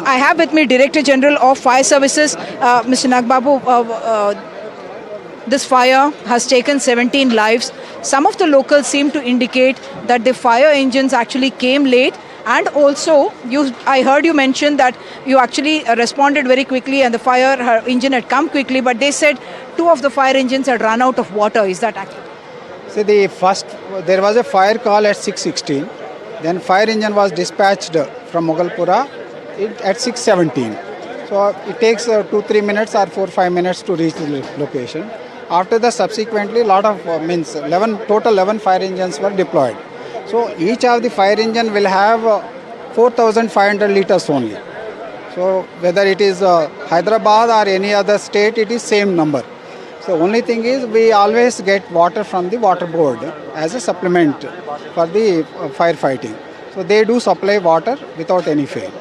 I have with me Director General of Fire Services, Mr. Nagbabu. This fire has taken 17 lives. Some of the locals seem to indicate that the fire engines actually came late, and also I heard you mention that you actually responded very quickly and the fire engine had come quickly, but they said two of the fire engines had run out of water. Is that accurate? See, there was a fire call at 6:16. Then fire engine was dispatched from Moghalpura at 6:17. So it takes 2-3 minutes or 4-5 minutes to reach the location. After that, subsequently, lot of 11 fire engines were deployed. So each of the fire engine will have 4,500 liters only. So whether it is Hyderabad or any other state, it is same number. So only thing is we always get water from the water board as a supplement for the firefighting. So they do supply water without any fail.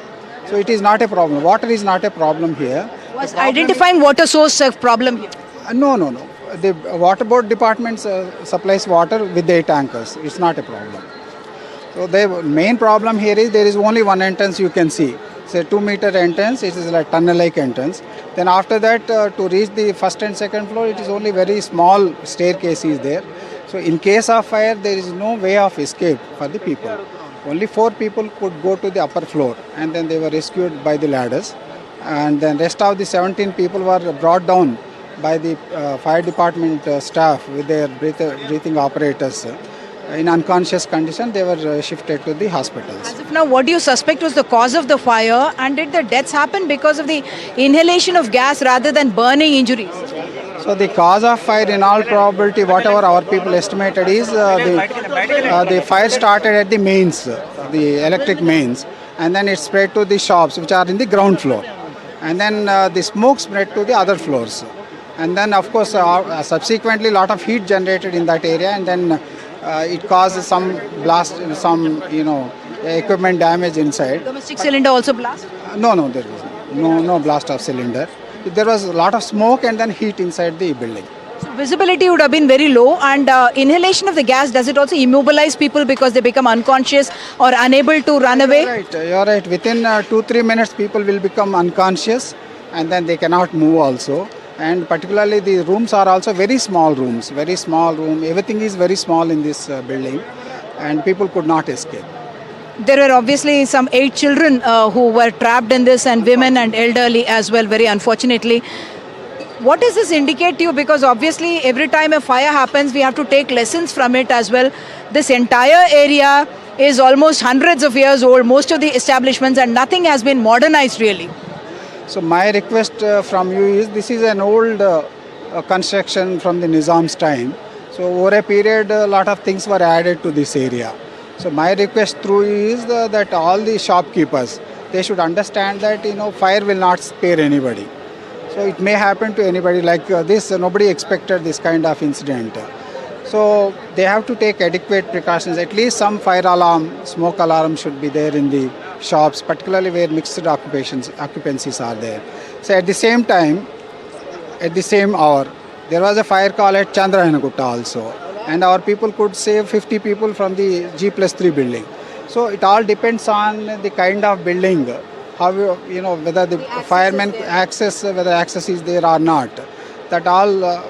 So it is not a problem. Water is not a problem here. Was identifying water source a problem here? No. The water board department supplies water with their tankers. It's not a problem. So the main problem here is there is only one entrance you can see. It's a 2-meter entrance. It is like tunnel-like entrance. Then after that, to reach the first and second floor, it is only very small staircase is there. So in case of fire, there is no way of escape for the people. Only 4 people could go to the upper floor, and then they were rescued by the ladders. And then rest of the 17 people were brought down by the fire department staff with their breathing apparatus. In unconscious condition, they were shifted to the hospitals. As of now, what do you suspect was the cause of the fire, and did the deaths happen because of the inhalation of gas rather than burning injuries? So the cause of fire, in all probability, whatever our people estimated is the fire started at the mains, the electric mains, and then it spread to the shops which are in the ground floor, and then the smoke spread to the other floors, and then of course subsequently lot of heat generated in that area, and then it caused some blast, some equipment damage inside. Domestic cylinder also blast? No, there was no blast of cylinder. There was a lot of smoke and then heat inside the building. So visibility would have been very low, and inhalation of the gas, does it also immobilize people because they become unconscious or unable to run away? You're right. Within 2-3 minutes, people will become unconscious, and then they cannot move also. And particularly the rooms are also very small rooms, very small room. Everything is very small in this building, and people could not escape. There were obviously some 8 children who were trapped in this, and women and elderly as well, very unfortunately. What does this indicate to you? Because obviously every time a fire happens, we have to take lessons from it as well. This entire area is almost hundreds of years old, most of the establishments, and nothing has been modernized really. So my request from you is, this is an old construction from the Nizam's time. So over a period, a lot of things were added to this area. So my request through you is that all the shopkeepers, they should understand that fire will not spare anybody. So it may happen to anybody like this. Nobody expected this kind of incident. So they have to take adequate precautions. At least some fire alarm, smoke alarm should be there in the shops, particularly where mixed occupancies are there. So at the same time, at the same hour, there was a fire call at Chandrayanagutta also, and our people could save 50 people from the G+3 building. So it all depends on the kind of building, how whether the firemen access, whether access is there or not. That all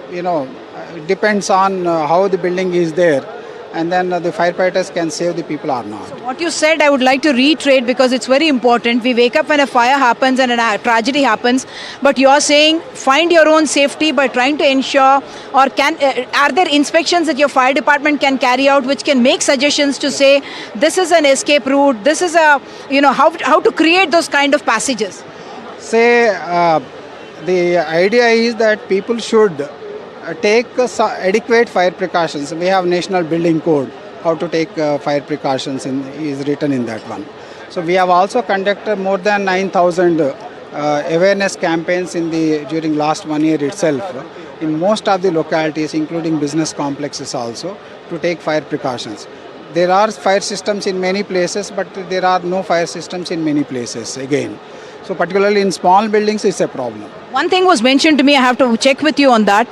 depends on how the building is there, and then the firefighters can save the people or not. So what you said, I would like to reiterate because it's very important. We wake up when a fire happens and a tragedy happens, but you are saying find your own safety by trying to ensure, or are there inspections that your fire department can carry out which can make suggestions to say this is an escape route, this is a how to create those kind of passages? The idea is that people should take adequate fire precautions. We have National Building Code, how to take fire precautions is written in that one. So we have also conducted more than 9,000 awareness campaigns during last 1 year itself in most of the localities, including business complexes also, to take fire precautions. There are fire systems in many places, but there are no fire systems in many places again. So particularly in small buildings, it's a problem. One thing was mentioned to me, I have to check with you on that.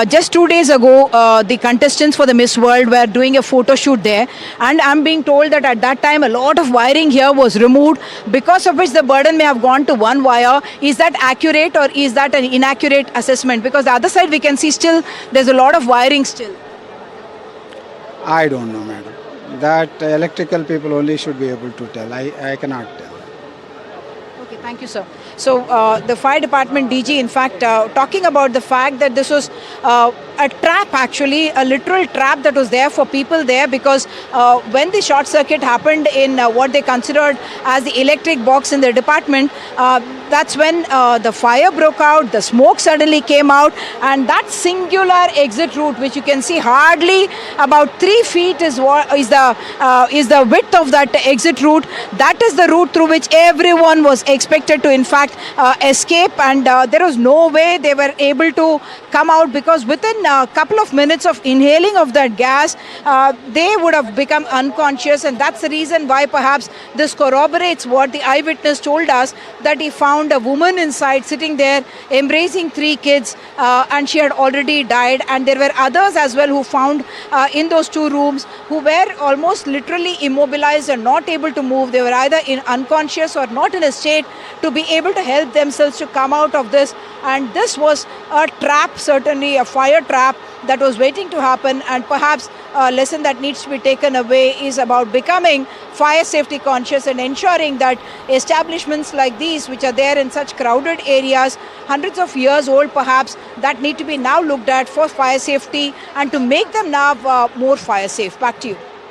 Just 2 days ago, the contestants for the Miss World were doing a photo shoot there, and I'm being told that at that time a lot of wiring here was removed, because of which the burden may have gone to one wire. Is that accurate, or is that an inaccurate assessment? Because the other side we can see still there's a lot of wiring still. I don't know, madam. That electrical people only should be able to tell. I cannot tell. Okay, thank you, sir. So, the fire department DG, in fact, talking about the fact that this was a trap, actually, a literal trap that was there for people there, because when the short circuit happened in what they considered as the electric box in their department, that's when the fire broke out, the smoke suddenly came out, and that singular exit route, which you can see hardly about 3 feet is the width of that exit route. That is the route through which everyone was expected to, in fact, escape, and there was no way they were able to come out, because within a couple of minutes of inhaling of that gas, they would have become unconscious, and that's the reason why perhaps this corroborates what the eyewitness told us, that he found a woman inside sitting there embracing 3 kids, and she had already died, and there were others as well who found in those 2 rooms who were almost literally immobilized and not able to move. They were either unconscious or not in a state to be able to help themselves to come out of this, and this was a trap, certainly a fire trap that was waiting to happen. And perhaps a lesson that needs to be taken away is about becoming fire safety conscious and ensuring that establishments like these, which are there in such crowded areas, hundreds of years old perhaps, that need to be now looked at for fire safety and to make them now more fire safe. Back to you.